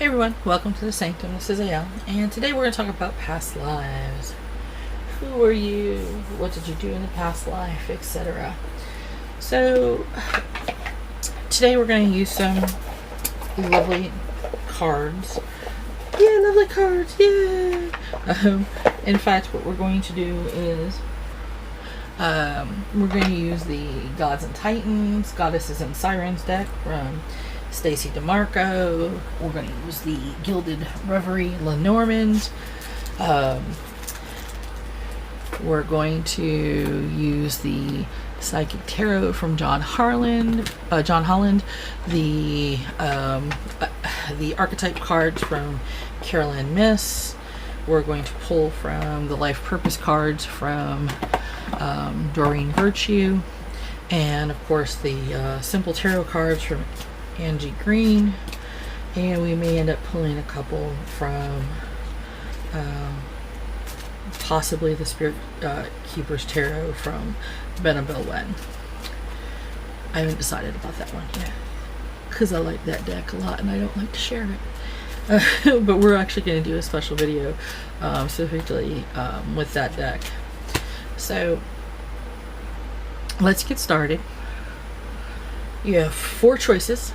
Hey everyone, welcome to the Sanctum. This is Ayel, and today we're going to talk about past lives. Who were you? What did you do in the past life, etc. So, today we're going to use some lovely cards. Yeah, lovely cards, yeah! In fact, what we're going to do is we're going to use the Gods and Titans, Goddesses and Sirens deck from Stacey DeMarco. We're going to use the Gilded Reverie Lenormand. We're going to use the Psychic Tarot from John Holland. The Archetype cards from Carolyn Miss. We're going to pull from the Life Purpose cards from Doreen Virtue. And of course the Simple Tarot cards from Angie Green, and we may end up pulling a couple from possibly the Spirit Keeper's Tarot from Benabel Wen. I haven't decided about that one yet because I like that deck a lot and I don't like to share it. But we're actually going to do a special video specifically with that deck. So let's get started. You have 4 choices.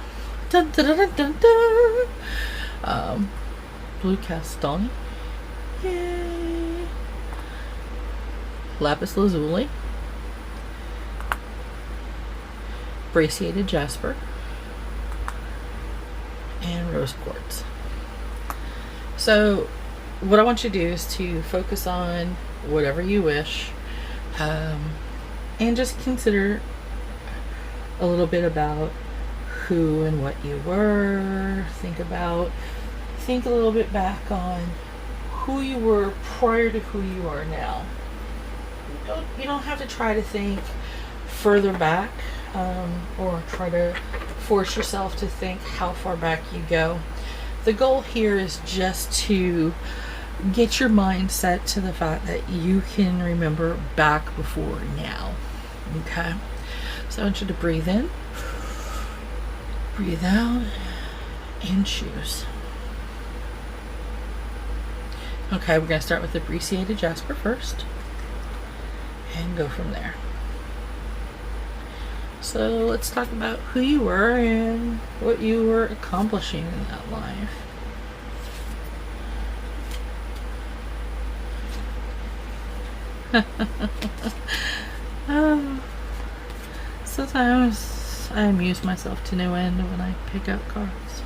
Dun, dun, dun, dun, dun. Blue Chalcedony. Yay. Lapis Lazuli. Brecciated Jasper. And Rose Quartz. So what I want you to do is to focus on whatever you wish, and just consider a little bit about who and what you were. Think a little bit back on who you were prior to who you are now. You don't have to try to think further back, or try to force yourself to think how far back you go. The goal here is just to get your mind set to the fact that you can remember back before now. Okay? So I want you to breathe in, breathe out, and choose. Okay, we're going to start with the Brecciated Jasper first, and go from there. So let's talk about who you were and what you were accomplishing in that life. Sometimes I amuse myself to no end when I pick out cards,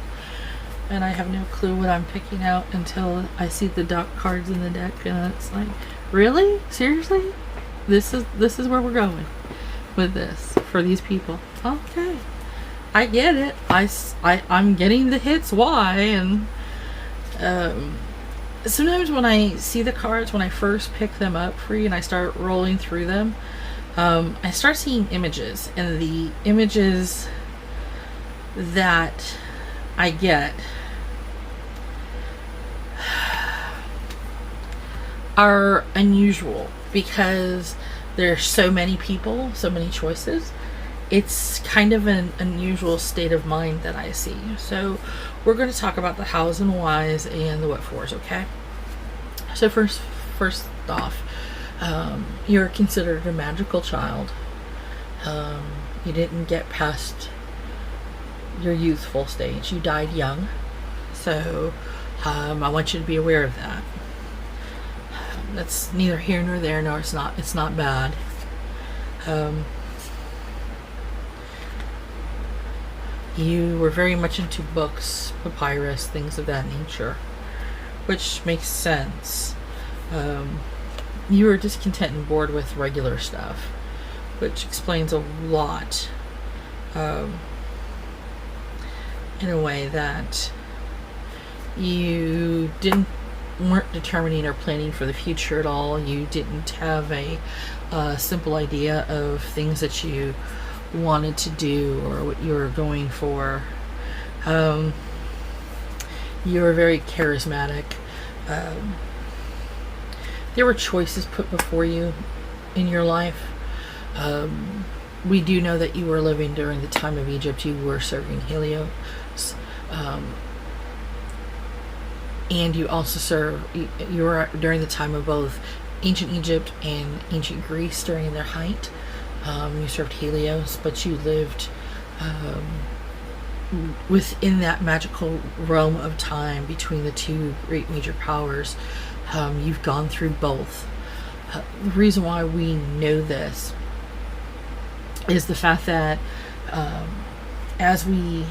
and I have no clue what I'm picking out until I see the dark cards in the deck, and it's like, really? Seriously? This is where we're going with this for these people. Okay, I get it. I'm getting the hits. Why? And sometimes when I see the cards, when I first pick them up free and I start rolling through them, I start seeing images, and the images that I get are unusual because there's so many people, so many choices. It's kind of an unusual state of mind that I see. So we're going to talk about the hows and whys and the what fors, okay? So first off, you're considered a magical child. You didn't get past your youthful stage. You died young. So I want you to be aware of that. That's neither here nor there, nor it's not bad. You were very much into books, papyrus, things of that nature, which makes sense. You were discontent and bored with regular stuff, which explains a lot, in a way that you weren't determining or planning for the future at all. You didn't have a simple idea of things that you wanted to do or what you were going for. You were very charismatic. There were choices put before you in your life. We do know that you were living during the time of Egypt. You were serving Helios. and you also serve, you were during the time of both ancient Egypt and ancient Greece during their height. You served Helios, but you lived within that magical realm of time between the two great major powers. You've gone through both. The reason why we know this is the fact that as we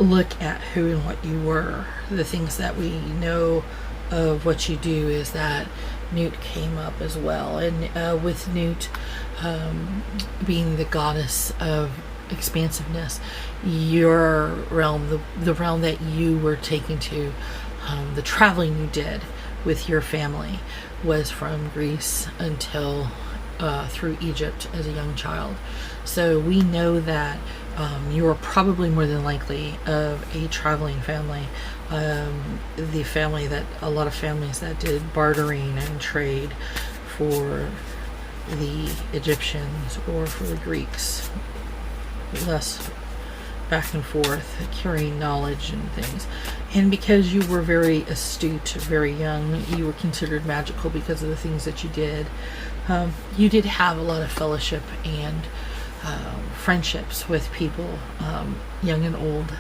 look at who and what you were, the things that we know of what you do is that Nut came up as well. And with Nut being the goddess of expansiveness, your realm, the realm that you were taken to, the traveling you did with your family was from Greece until through Egypt as a young child. So we know that you are probably more than likely of a traveling family, the family that a lot of families that did bartering and trade for the Egyptians or for the Greeks, thus back and forth carrying knowledge and things. And because you were very astute, very young, you were considered magical because of the things that you did. You did have a lot of fellowship and friendships with people, young and old.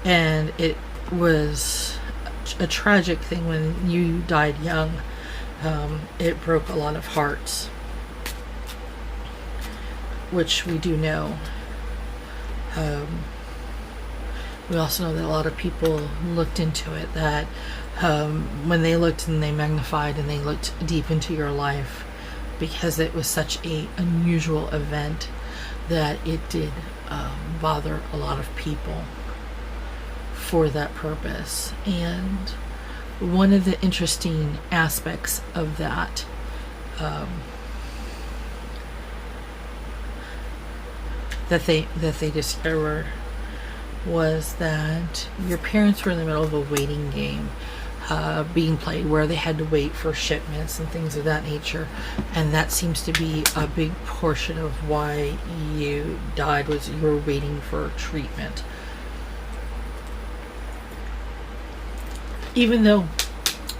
And it was a tragic thing when you died young. It broke a lot of hearts, which we do know. We also know that a lot of people looked into it, that when they looked and they magnified and they looked deep into your life, because it was such a unusual event, that it did bother a lot of people for that purpose. And one of the interesting aspects of that that they discovered was that your parents were in the middle of a waiting game being played, where they had to wait for shipments and things of that nature. And that seems to be a big portion of why you died, was you were waiting for treatment. Even though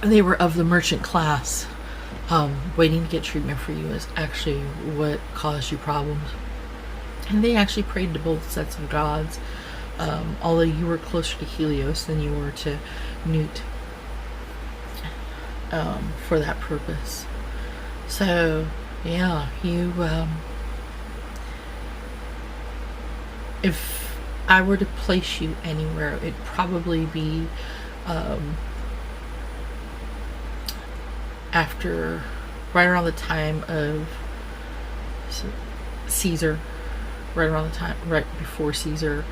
they were of the merchant class, waiting to get treatment for you is actually what caused you problems. And they actually prayed to both sets of gods, although you were closer to Helios than you were to Nut, for that purpose. So yeah, you if I were to place you anywhere, it'd probably be after, right around the time of Caesar, right before Caesar,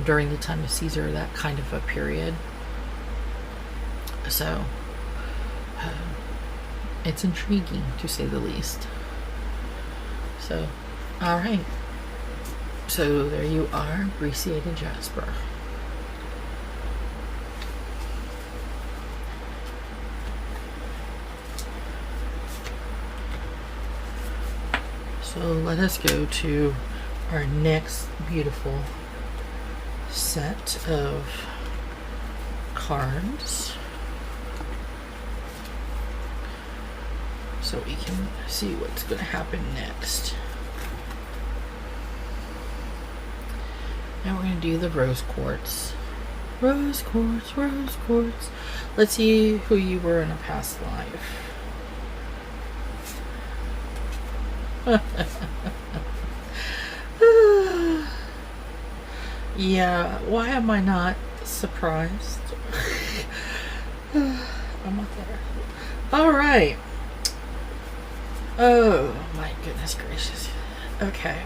during the time of Caesar, that kind of a period. So it's intriguing, to say the least. So, all right. So there you are, Brecciated Jasper. So let us go to our next beautiful set of cards, so we can see what's going to happen next. Now we're going to do the rose quartz. Rose quartz, rose quartz. Let's see who you were in a past life. Yeah, why am I not surprised? I'm not there. Alright. Oh my goodness gracious. Okay.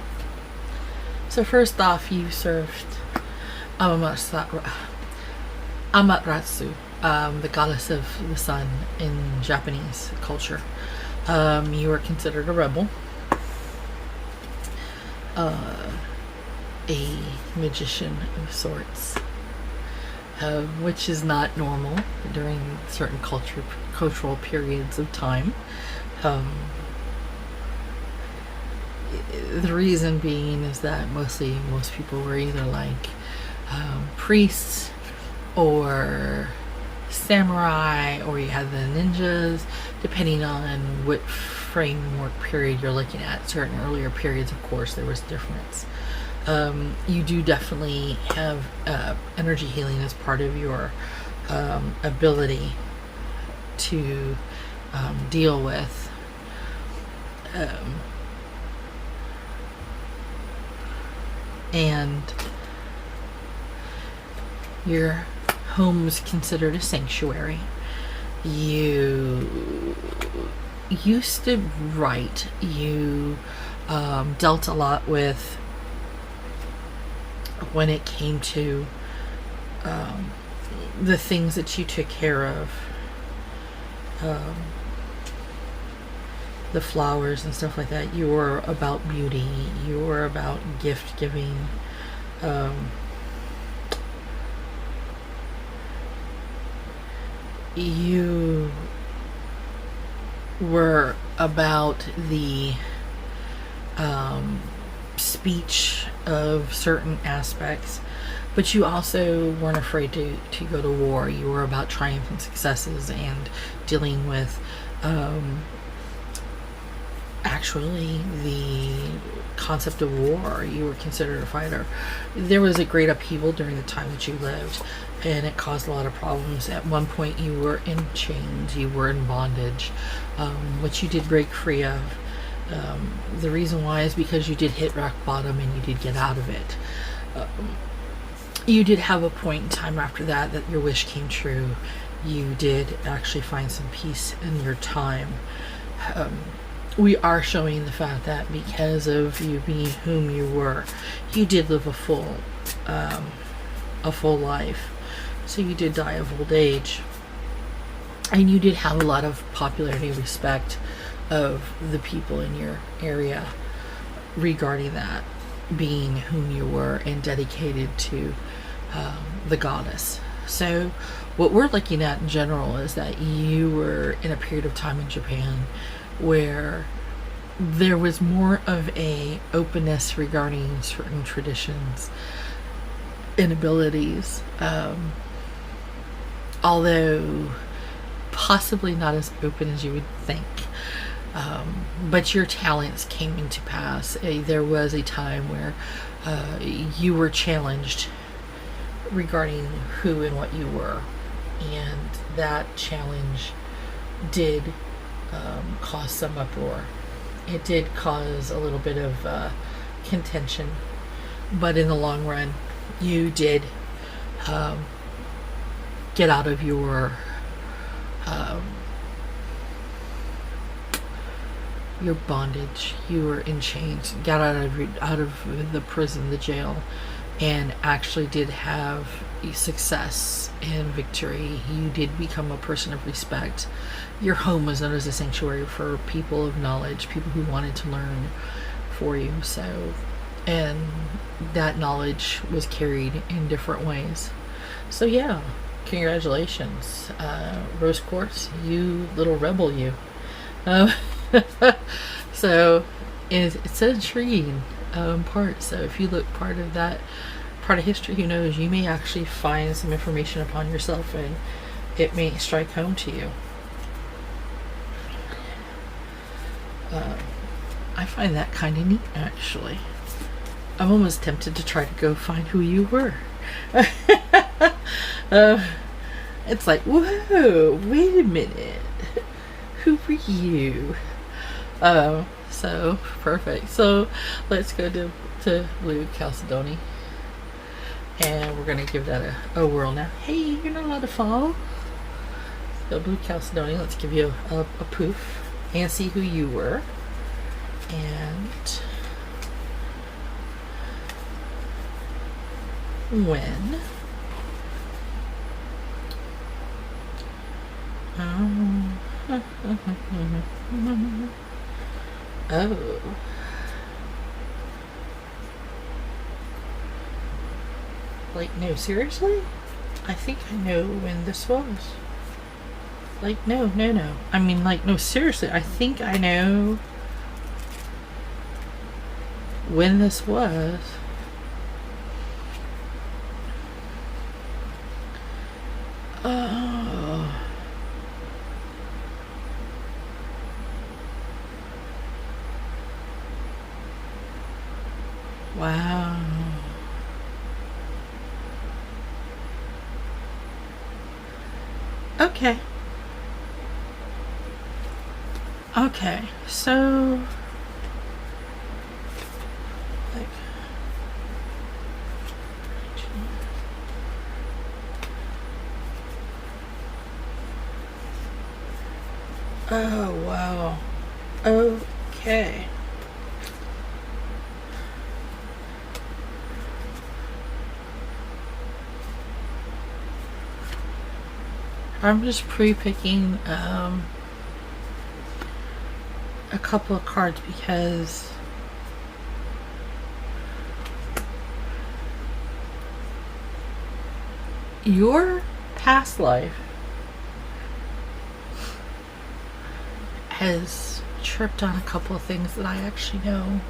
So first off, you served Amaterasu, the goddess of the sun in Japanese culture. You were considered a rebel, a magician of sorts, which is not normal during certain cultural periods of time. The reason being is that most people were either like priests or samurai, or you had the ninjas, depending on what framework period you're looking at. Certain earlier periods, of course, there was difference. You do definitely have energy healing as part of your ability to deal with and your home's considered a sanctuary. You used to write. You dealt a lot with when it came to the things that you took care of, the flowers and stuff like that. You were about beauty. You were about gift giving. You were about the speech of certain aspects, but you also weren't afraid to go to war. You were about triumph and successes and dealing with actually the concept of war. You were considered a fighter. There was a great upheaval during the time that you lived, and it caused a lot of problems. At one point you were in chains, you were in bondage, which you did break free of. The reason why is because you did hit rock bottom and you did get out of it. You did have a point in time after that your wish came true. You did actually find some peace in your time. We are showing the fact that because of you being whom you were, you did live a full life. So you did die of old age, and you did have a lot of popularity and respect of the people in your area regarding that, being whom you were and dedicated to the goddess. So what we're looking at in general is that you were in a period of time in Japan where there was more of a openness regarding certain traditions and abilities, although possibly not as open as you would think. But your talents came into pass. There was a time where you were challenged regarding who and what you were, and that challenge did cause some uproar. It did cause a little bit of contention, but in the long run, you did get out of your bondage. You were in chains, got out of the prison, the jail, and actually did have success and victory. You did become a person of respect. Your home was known as a sanctuary for people of knowledge, people who wanted to learn for you. So, and that knowledge was carried in different ways. So yeah, congratulations, Rose Quartz, you little rebel, you. So it's an intriguing part. So if you look part of that part of history, who knows, you may actually find some information upon yourself and it may strike home to you. I find that kind of neat, actually. I'm almost tempted to try to go find who you were. It's like, whoa, wait a minute, who were you? So perfect. So let's go to blue Chalcedony, and we're gonna give that a whirl now. Hey, you're not allowed to fall. So blue Chalcedony, let's give you a poof and see who you were. And when oh, like, no, seriously? I think I know when this was. Like, no. I mean, like, no, seriously, I think I know when this was. Oh. Wow. Okay. Okay, so like oh wow. Okay. I'm just pre-picking a couple of cards because your past life has tripped on a couple of things that I actually know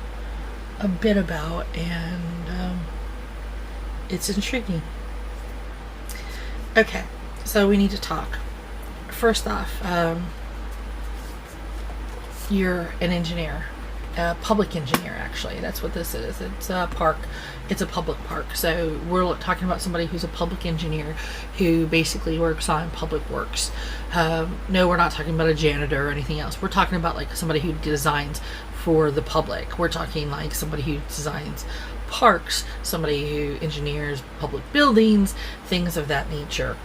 a bit about, and it's intriguing. Okay, so we need to talk. First off, you're an engineer, a public engineer, actually. That's what this is. It's a park. It's a public park. So we're talking about somebody who's a public engineer who basically works on public works. No, we're not talking about a janitor or anything else. We're talking about like somebody who designs for the public. We're talking like somebody who designs parks, somebody who engineers public buildings, things of that nature.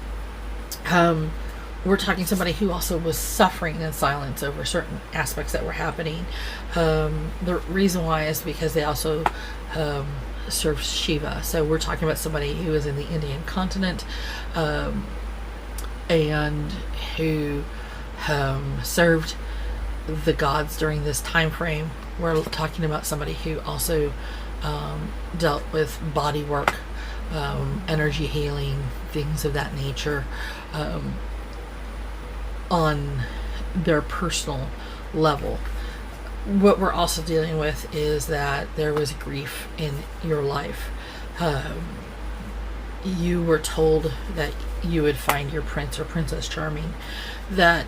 We're talking somebody who also was suffering in silence over certain aspects that were happening. The reason why is because they also serve Shiva. So we're talking about somebody who is in the Indian continent and who served the gods during this time frame. We're talking about somebody who also dealt with body work, energy healing, things of that nature. On their personal level. What we're also dealing with is that there was grief in your life. You were told that you would find your prince or princess charming, that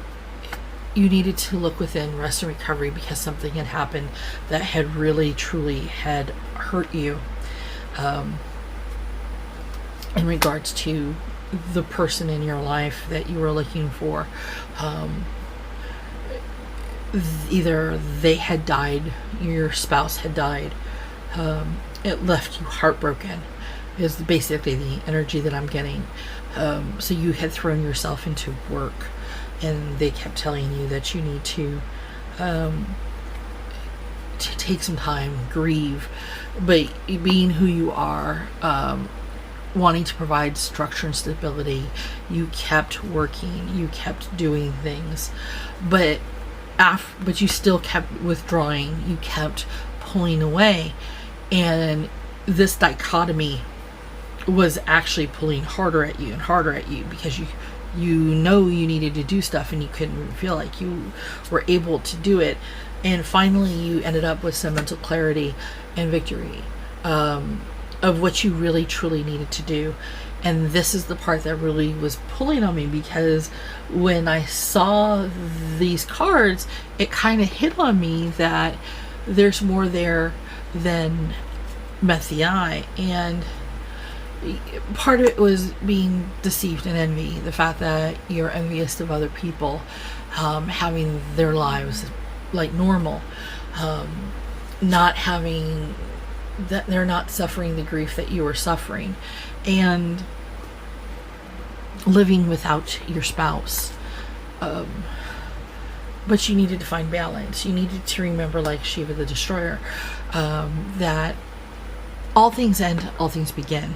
you needed to look within, rest and recovery, because something had happened that had really truly had hurt you in regards to the person in your life that you were looking for. Either they had died, your spouse had died, it left you heartbroken is basically the energy that I'm getting. So you had thrown yourself into work and they kept telling you that you need to take some time, grieve, but being who you are, wanting to provide structure and stability, you kept working, you kept doing things, but you still kept withdrawing, you kept pulling away, and this dichotomy was actually pulling harder at you and harder at you because you know you needed to do stuff and you couldn't feel like you were able to do it. And finally you ended up with some mental clarity and victory of what you really truly needed to do. And this is the part that really was pulling on me, because when I saw these cards, it kind of hit on me that there's more there than met the eye. And part of it was being deceived and envy, the fact that you're envious of other people having their lives like normal, not having that, they're not suffering the grief that you are suffering, and living without your spouse. But you needed to find balance. You needed to remember, like Shiva the Destroyer, that all things end, all things begin.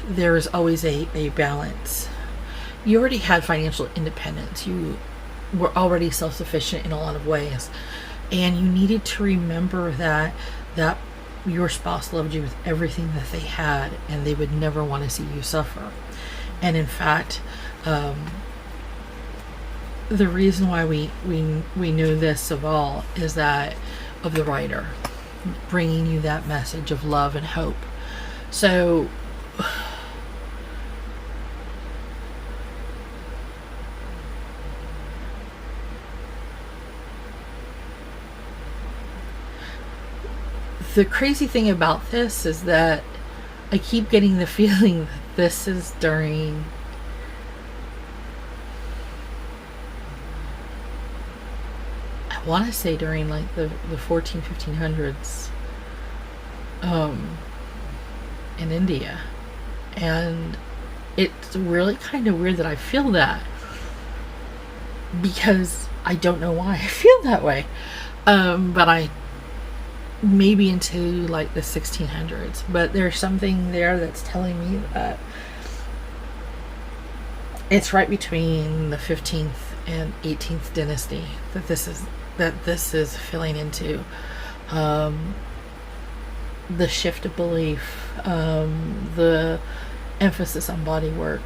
There is always a balance. You already had financial independence. You were already self-sufficient in a lot of ways. And you needed to remember that your spouse loved you with everything that they had, and they would never want to see you suffer. And in fact, the reason why we know this of all is that of the writer bringing you that message of love and hope. So the crazy thing about this is that I keep getting the feeling that this is during I want to say during like the 1500s in India. And it's really kind of weird that I feel that, because I don't know why I feel that way. But I maybe into like the 1600s, but there's something there that's telling me that it's right between the 15th and 18th dynasty that this is filling into. The shift of belief, the emphasis on body work,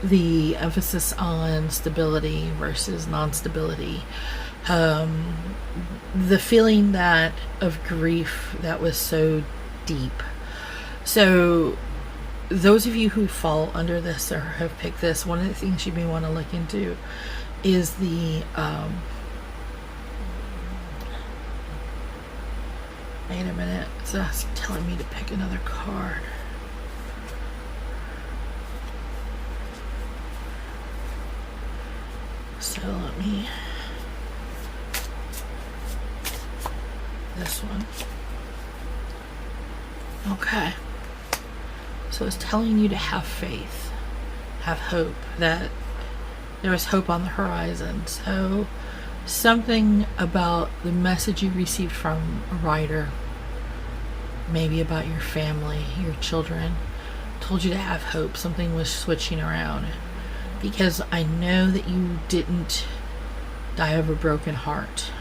the emphasis on stability versus non-stability, the feeling that of grief that was so deep. So those of you who fall under this or have picked this, one of the things you may want to look into is the wait a minute, it's telling me to pick another card. So let me, this one. Okay. So it's telling you to have faith, have hope, that there is hope on the horizon. So something about the message you received from a writer, maybe about your family, your children, told you to have hope. Something was switching around, because I know that you didn't die of a broken heart.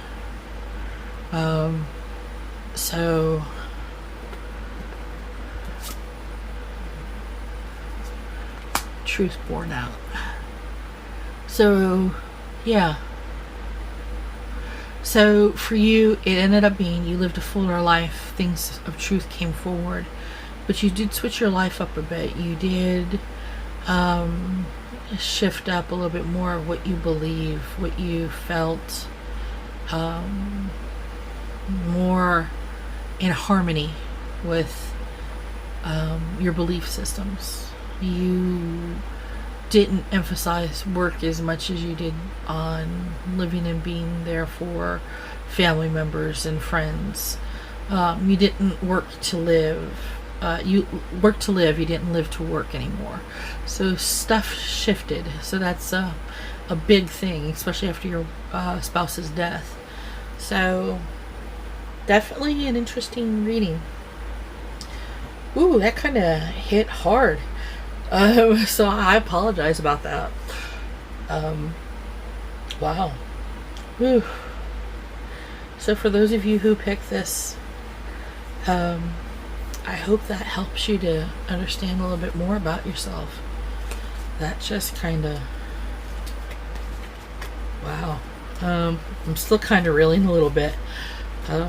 So truth borne out. So yeah. So for you, it ended up being you lived a fuller life. Things of truth came forward, but you did switch your life up a bit. You did shift up a little bit more of what you believe, what you felt, more in harmony with your belief systems. You didn't emphasize work as much as you did on living and being there for family members and friends. You didn't work to live. You worked to live. You didn't live to work anymore. So stuff shifted. So that's a big thing, especially after your spouse's death. So definitely an interesting reading. Ooh, that kind of hit hard. So I apologize about that. Wow. Whew. So for those of you who picked this, I hope that helps you to understand a little bit more about yourself. That just kind of, wow. I'm still kind of reeling a little bit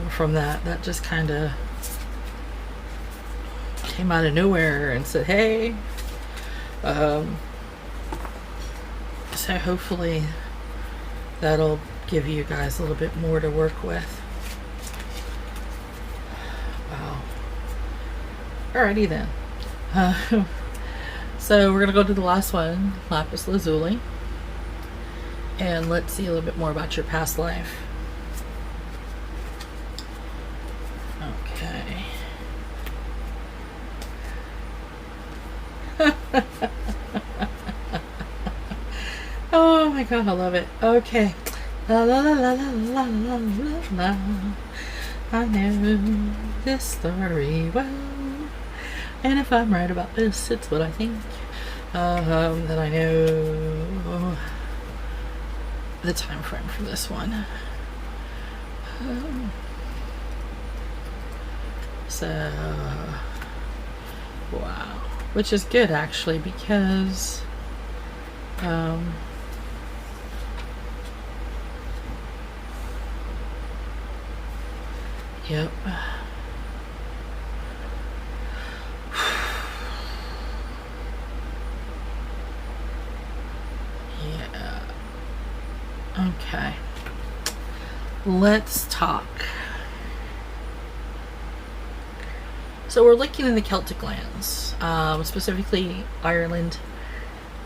from that. That just kind of came out of nowhere and said, hey. So hopefully that'll give you guys a little bit more to work with. Wow. Alrighty then. So we're gonna go to the last one, Lapis Lazuli, and let's see a little bit more about your past life. Okay. Oh my god, I love it. Okay. La la la la la la la la. I know this story well, and if I'm right about this, it's what I think. That I know the time frame for this one. So wow, which is good actually, because yep. Yeah. Okay. Let's talk. So we're looking in the Celtic lands, specifically Ireland,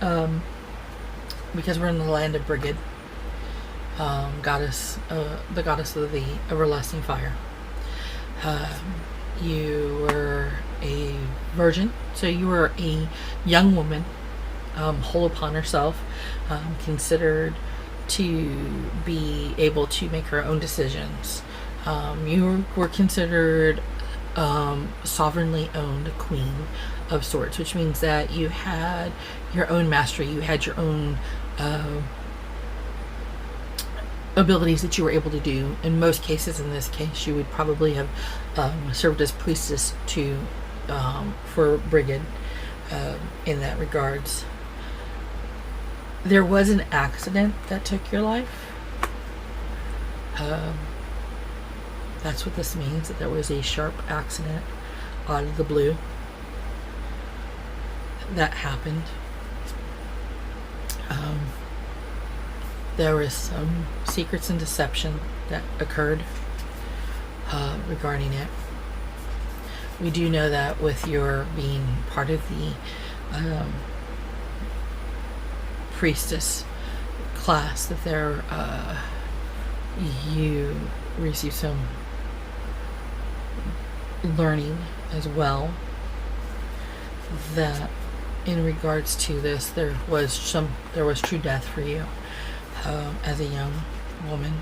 because we're in the land of Brigid, goddess, the goddess of the everlasting fire. You were a virgin, so you were a young woman, whole upon herself, considered to be able to make her own decisions. You were considered sovereignly owned queen of sorts, which means that you had your own mastery, you had your own abilities that you were able to do. In most cases, in this case, you would probably have served as priestess to for Brigid in that regards. There was an accident that took your life. That's what this means, that there was a sharp accident out of the blue that happened. There was some secrets and deception that occurred regarding it. We do know that with your being part of the priestess class, that there you received some learning as well, that in regards to this there was true death for you as a young woman,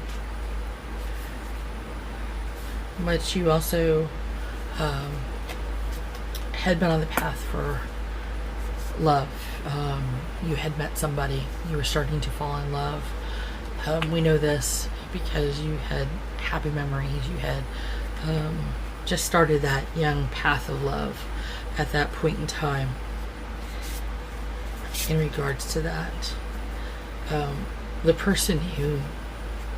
but you also had been on the path for love. You had met somebody, you were starting to fall in love. We know this because you had happy memories, you had just started that young path of love at that point in time. In regards to that, the person who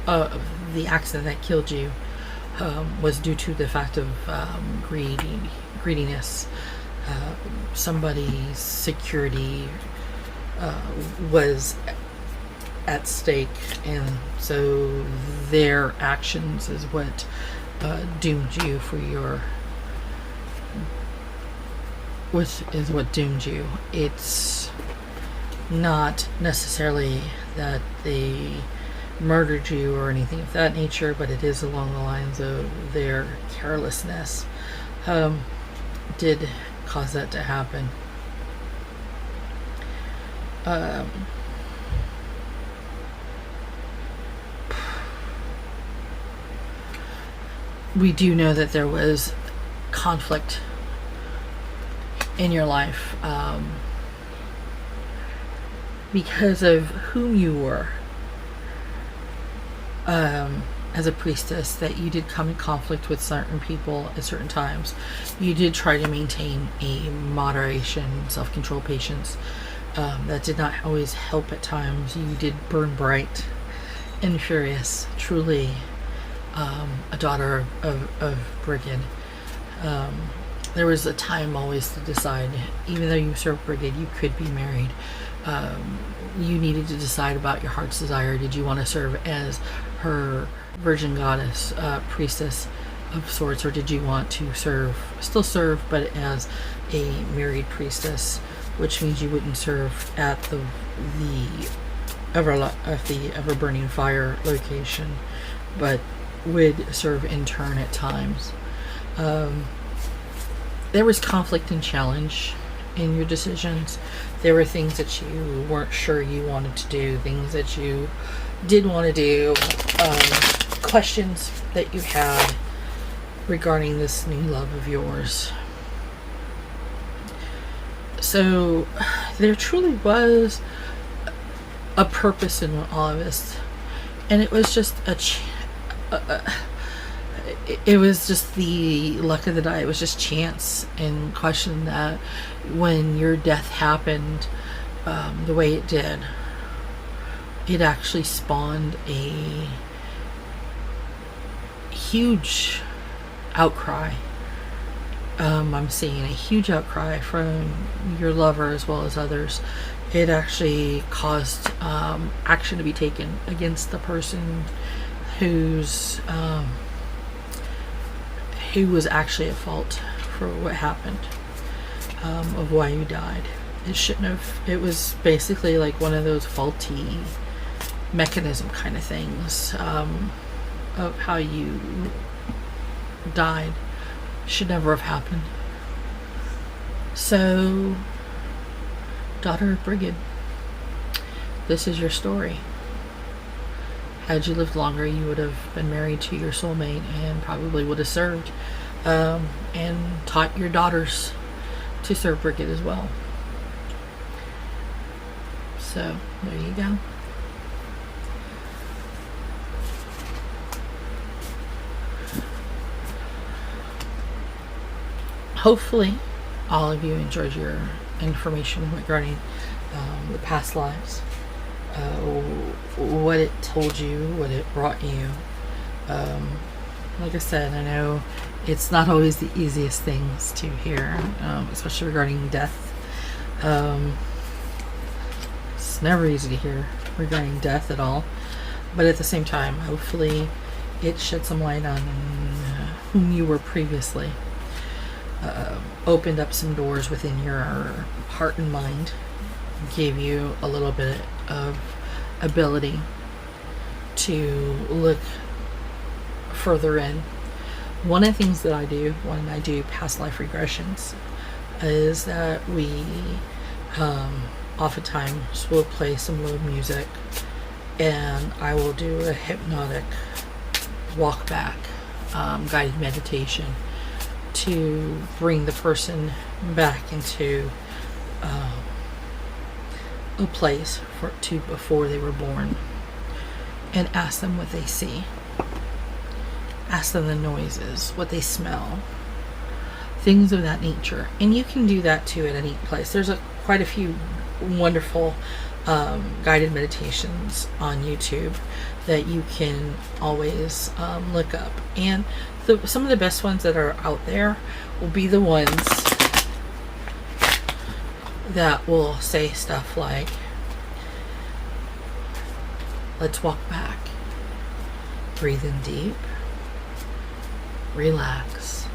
the accident that killed you was due to the fact of greediness. Somebody's security was at stake, and so their actions is what doomed you for your is what doomed you. It's not necessarily that they murdered you or anything of that nature, but it is along the lines of their carelessness did cause that to happen. We do know that there was conflict in your life because of whom you were as a priestess, that you did come in conflict with certain people at certain times. You did try to maintain a moderation, self-control, patience. That did not always help at times. You did burn bright and furious, truly a daughter of Brigid. There was a time always to decide, even though you served Brigid, you could be married. You needed to decide about your heart's desire. Did you want to serve as her virgin goddess, priestess of sorts, or did you want to still serve, but as a married priestess, which means you wouldn't serve at the ever burning fire location, but would serve in turn at times. There was conflict and challenge in your decisions. There were things that you weren't sure you wanted to do, things that you did want to do, questions that you had regarding this new love of yours. So there truly was a purpose in all of this, and it was just it was just the luck of the die. It was just chance and question that when your death happened the way it did, it actually spawned a huge outcry. I'm seeing a huge outcry from your lover as well as others. It actually caused action to be taken against the person who was actually at fault for what happened, of why you died. It shouldn't have. It was basically like one of those faulty mechanism kind of things, of how you died. Should never have happened. So, daughter of Brigid, this is your story. Had you lived longer, you would have been married to your soulmate and probably would have served, and taught your daughters to serve Brigid as well. So, there you go. Hopefully, all of you enjoyed your information regarding the past lives, what it told you, what it brought you. Like I said, I know it's not always the easiest things to hear, especially regarding death. It's never easy to hear regarding death at all, but at the same time, hopefully it shed some light on whom you were previously. Opened up some doors within your heart and mind, gave you a little bit of ability to look further in. One of the things that I do when I do past life regressions is that we oftentimes will play some low music, and I will do a hypnotic walk back, guided meditation, to bring the person back into a place before they were born, and ask them what they see, ask them the noises, what they smell, things of that nature. And you can do that too at any place. There's quite a few wonderful guided meditations on YouTube that you can always look up, and some of the best ones that are out there will be the ones that will say stuff like, let's walk back, breathe in deep, relax,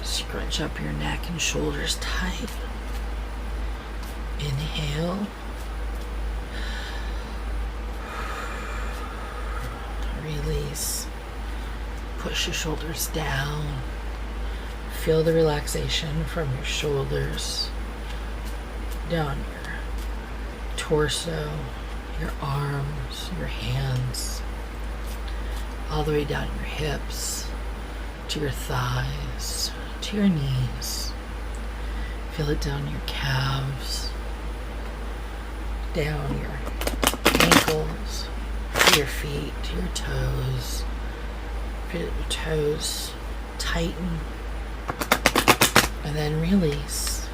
scrunch up your neck and shoulders tight, inhale, release. Push your shoulders down. Feel the relaxation from your shoulders down your torso, your arms, your hands, all the way down your hips, to your thighs, to your knees. Feel it down your calves, down your ankles, to your feet, to your toes. Feel your toes tighten, and then release.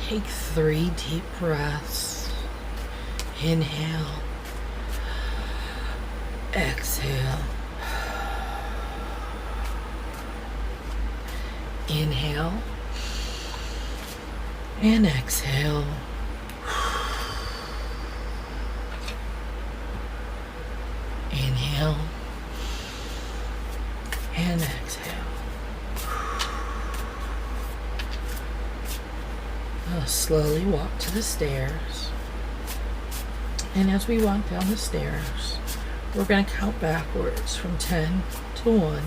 Take 3 deep breaths. Inhale, exhale, inhale, and exhale. Inhale and exhale. Now slowly walk to the stairs. And as we walk down the stairs, we're going to count backwards from 10 to 1.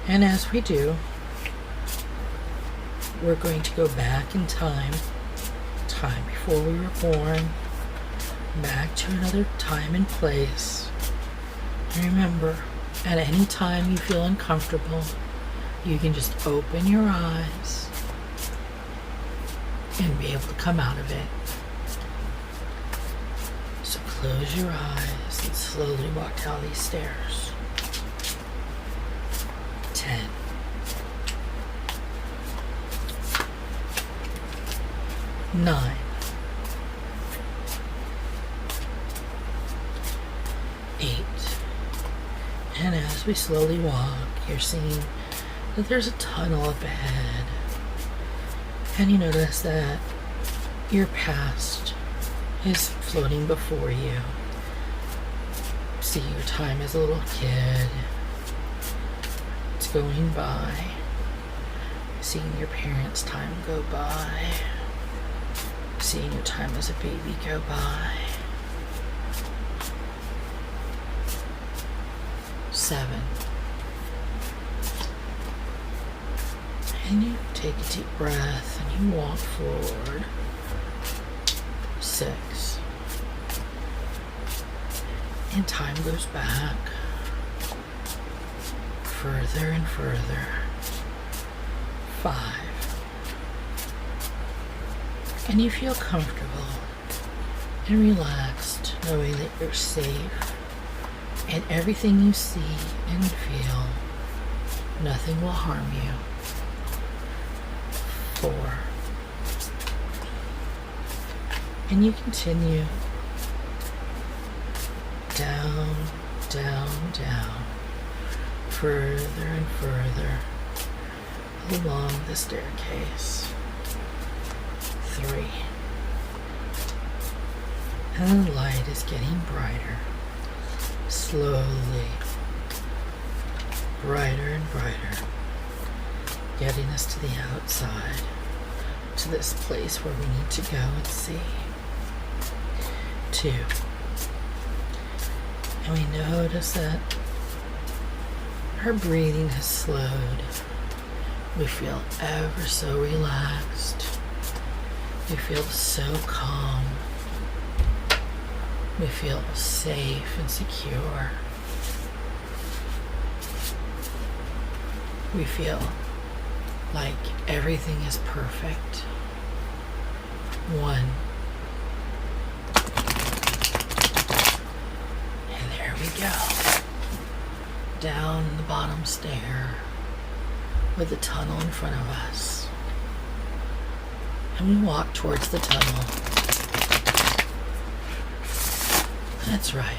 And as we do, we're going to go back in time before we were born, back to another time and place. Remember, at any time you feel uncomfortable, you can just open your eyes and be able to come out of it. So close your eyes and slowly walk down these stairs. 10. 9. 8. And as we slowly walk, you're seeing that there's a tunnel up ahead. And you notice that your past is floating before you. See your time as a little kid, going by, seeing your parents' time go by, seeing your time as a baby go by. 7. And you take a deep breath and you walk forward. 6. And time goes back further and further. 5. And you feel comfortable and relaxed, knowing that you're safe, and everything you see and feel, nothing will harm you. 4. And you continue down, down, down, further and further along the staircase. 3. And the light is getting brighter, slowly, brighter and brighter, getting us to the outside, to this place where we need to go and see. 2. And we notice that our breathing has slowed. We feel ever so relaxed. We feel so calm. We feel safe and secure. We feel like everything is perfect. 1. And there we go. Down the bottom stair with the tunnel in front of us. And we walk towards the tunnel. That's right.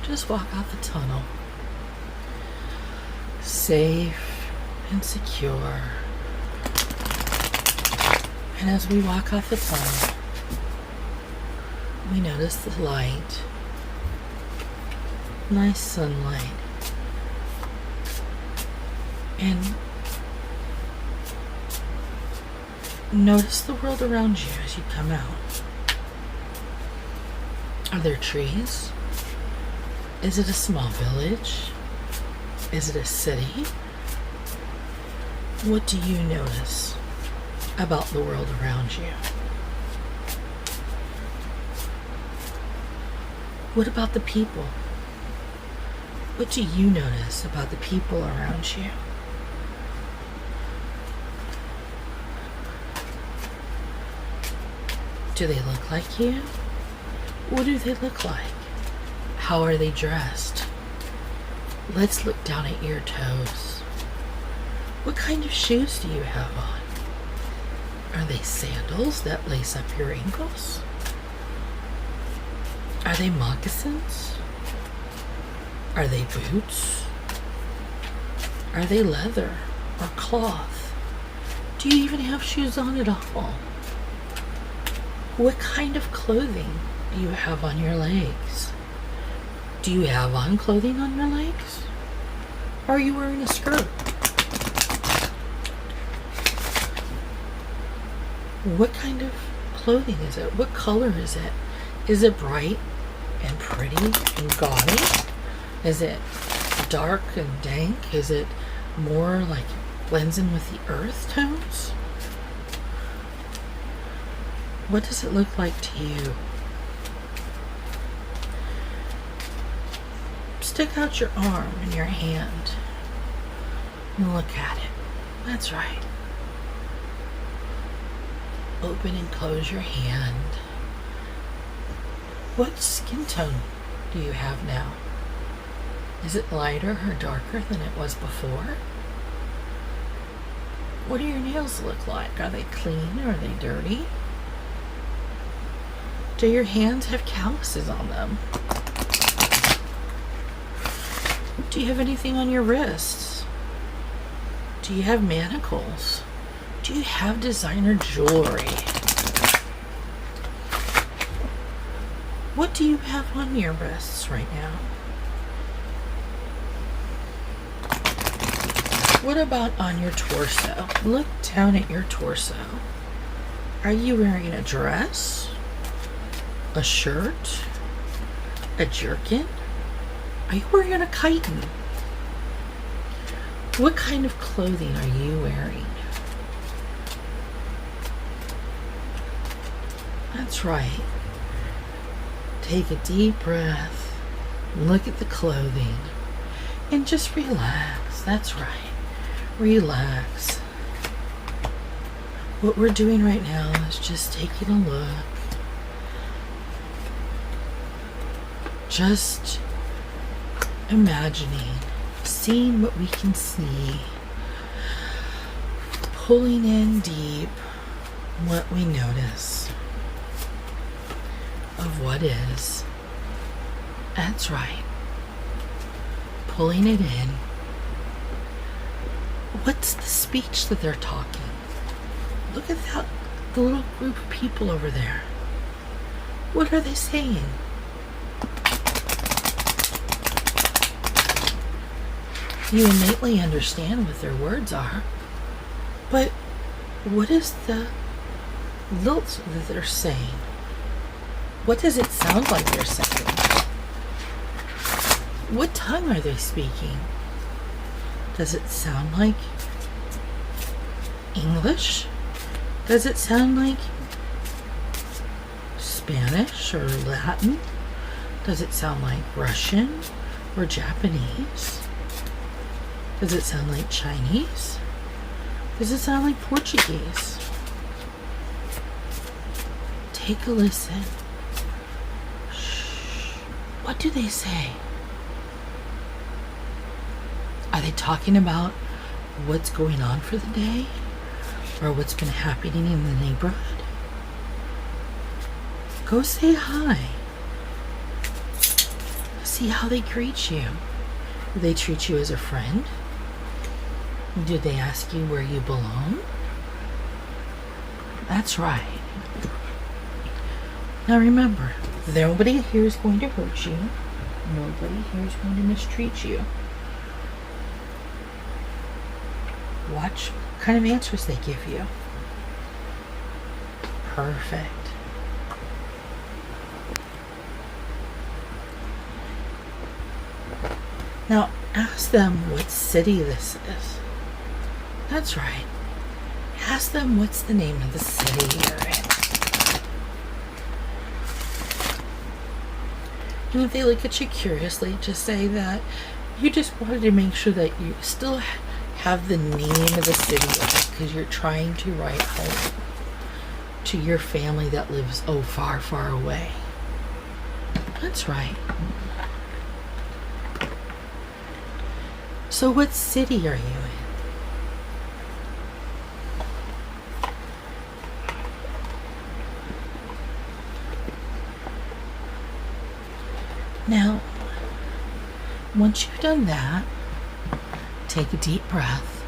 Just walk out the tunnel. Safe and secure. And as we walk out the tunnel, we notice the light. Nice sunlight. And notice the world around you as you come out. Are there trees? Is it a small village? Is it a city? What do you notice about the world around you? What about the people? What do you notice about the people around you? Do they look like you? What do they look like? How are they dressed? Let's look down at your toes. What kind of shoes do you have on? Are they sandals that lace up your ankles? Are they moccasins? Are they boots? Are they leather or cloth? Do you even have shoes on at all? What kind of clothing do you have on your legs? Do you have on clothing on your legs? Or are you wearing a skirt? What kind of clothing is it? What color is it? Is it bright and pretty and gaudy? Is it dark and dank? Is it more like blends in with the earth tones? What does it look like to you? Stick out your arm and your hand and look at it. That's right. Open and close your hand. What skin tone do you have now? Is it lighter or darker than it was before? What do your nails look like? Are they clean or are they dirty? Do your hands have calluses on them? Do you have anything on your wrists? Do you have manacles? Do you have designer jewelry? What do you have on your wrists right now? What about on your torso? Look down at your torso. Are you wearing a dress? A shirt? A jerkin? Are you wearing a chiton? What kind of clothing are you wearing? That's right. Take a deep breath. Look at the clothing. And just relax. That's right. Relax. What we're doing right now is just taking a look. Just imagining, seeing what we can see, pulling in deep what we notice of what is. That's right. Pulling it in. What's the speech that they're talking? Look at that, the little group of people over there. What are they saying? You innately understand what their words are, but what is the lilt that they're saying? What does it sound like they're saying? What tongue are they speaking? Does it sound like English? Does it sound like Spanish or Latin? Does it sound like Russian or Japanese? Does it sound like Chinese? Does it sound like Portuguese? Take a listen. Shh. What do they say? Are they talking about what's going on for the day? Or what's been happening in the neighborhood? Go say hi. See how they greet you. Do they treat you as a friend? Do they ask you where you belong? That's right. Now remember, nobody here is going to hurt you. Nobody here is going to mistreat you. Watch what kind of answers they give you. Perfect. Now ask them what city this is. That's right. Ask them what's the name of the city you're in. And if they look at you curiously, just say that you just wanted to make sure that you still have the name of the city because you're trying to write home to your family that lives far, far away. That's right. So what city are you in? Now, once you've done that, take a deep breath.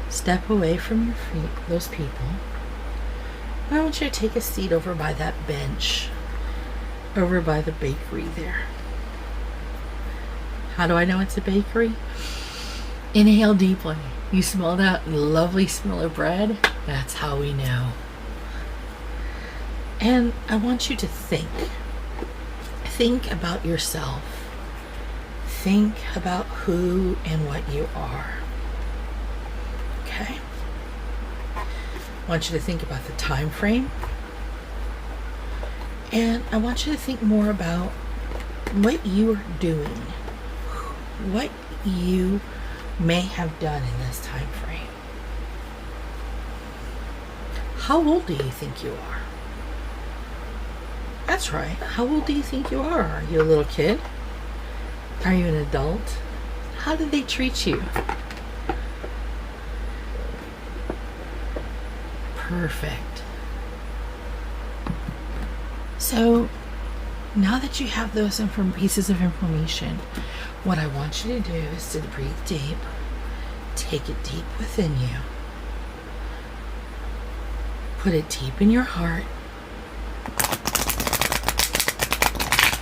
Step away from your feet, those people. I want you to take a seat over by that bench, over by the bakery there. How do I know it's a bakery? Inhale deeply. You smell that lovely smell of bread? That's how we know. And I want you to think. Think about yourself. Think about who and what you are. Okay? I want you to think about the time frame. And I want you to think more about what you are doing. What you may have done in this time frame. How old do you think you are? That's right. How old do you think you are? Are you a little kid? Are you an adult? How did they treat you? Perfect. So, now that you have those pieces of information, what I want you to do is to breathe deep. Take it deep within you. Put it deep in your heart.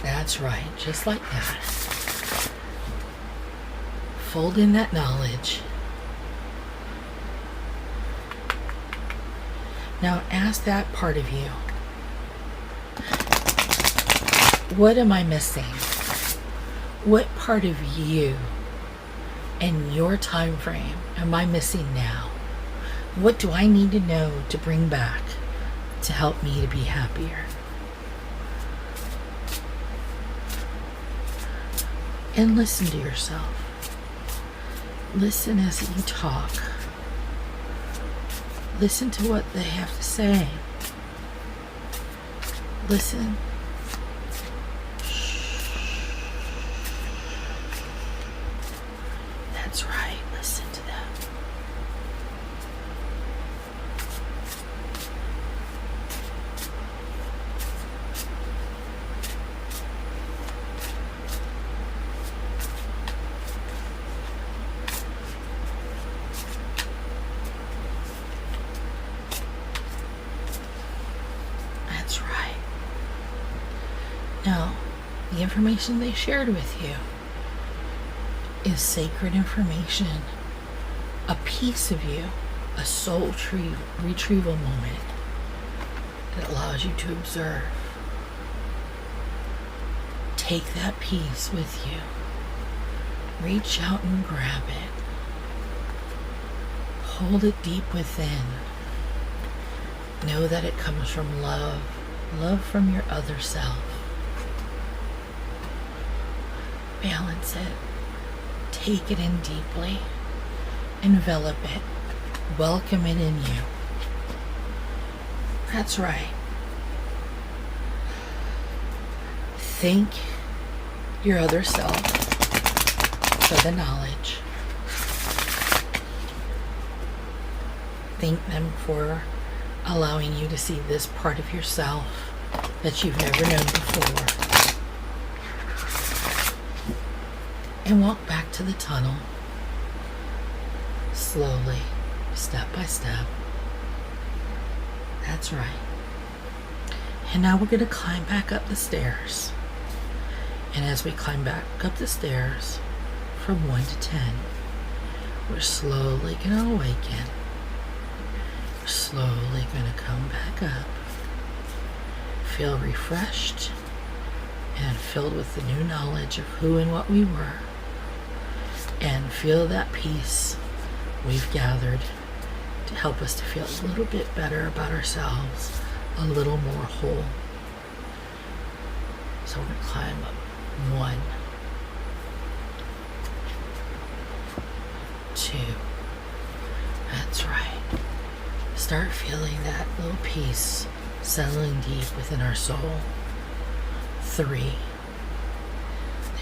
That's right, just like that. Fold in that knowledge. Now ask that part of you, what am I missing? What part of you and your time frame am I missing now? What do I need to know to bring back to help me to be happier? And listen to yourself. Listen as you talk. Listen to what they have to say. Listen. That's right. Listen to them. That's right. Now, the information they shared with you is sacred information, a piece of you, a soul retrieval moment that allows you to observe. Take that piece with you. Reach out and grab it. Hold it deep within. Know that it comes from love, love from your other self. Balance it. Take it in deeply. Envelop it. Welcome it in you. That's right. Thank your other self for the knowledge. Thank them for allowing you to see this part of yourself that you've never known before. And walk back to the tunnel, slowly, step by step. That's right. And now we're going to climb back up the stairs. And as we climb back up the stairs from 1 to 10, we're slowly going to awaken. We're slowly going to come back up. Feel refreshed and filled with the new knowledge of who and what we were. And feel that peace we've gathered to help us to feel a little bit better about ourselves, a little more whole. So we're going to climb up 1, 2. That's right. Start feeling that little peace settling deep within our soul. 3.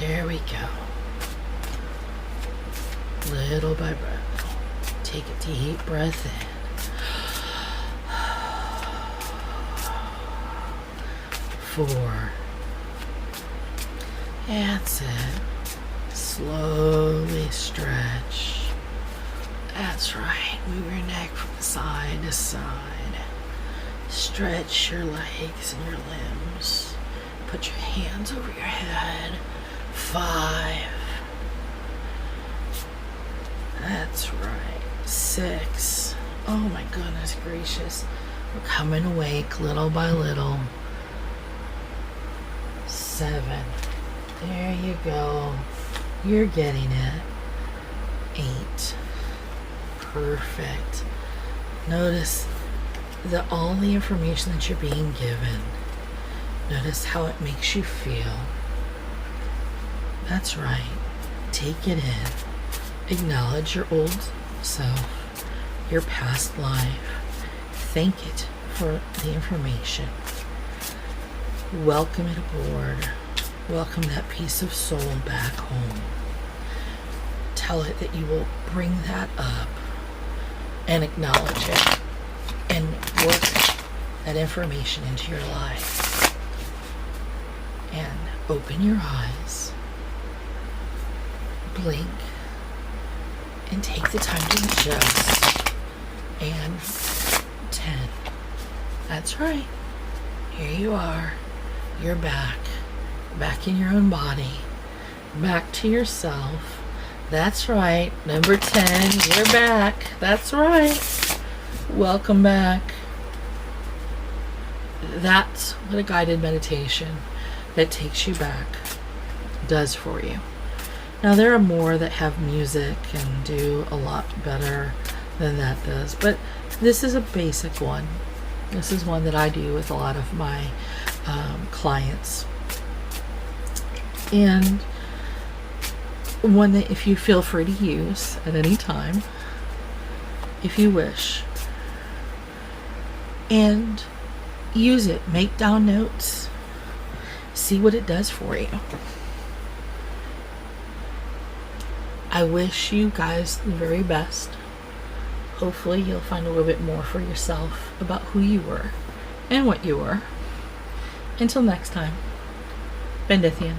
There we go. Little by breath. Take a deep breath in. 4. That's it. Slowly stretch. That's right. Move your neck from side to side. Stretch your legs and your limbs. Put your hands over your head. 5. That's right. 6. Oh my goodness gracious. We're coming awake little by little. 7. There you go. You're getting it. 8. Perfect. Notice all the information that you're being given. Notice how it makes you feel. That's right. Take it in. Acknowledge your old self, your past life. Thank it for the information. Welcome it aboard. Welcome that piece of soul back home. Tell it that you will bring that up and acknowledge it and work that information into your life. And open your eyes. Blink. And take the time to adjust. And 10. That's right. Here you are. You're back. Back in your own body. Back to yourself. That's right. Number 10. You're back. That's right. Welcome back. That's what a guided meditation that takes you back does for you. Now, there are more that have music and do a lot better than that does, but this is a basic one. This is one that I do with a lot of my clients, and one that if you feel free to use at any time if you wish, and use it. Make down notes, see what it does for you. I wish you guys the very best. Hopefully you'll find a little bit more for yourself about who you were and what you were. Until next time, Bendithian.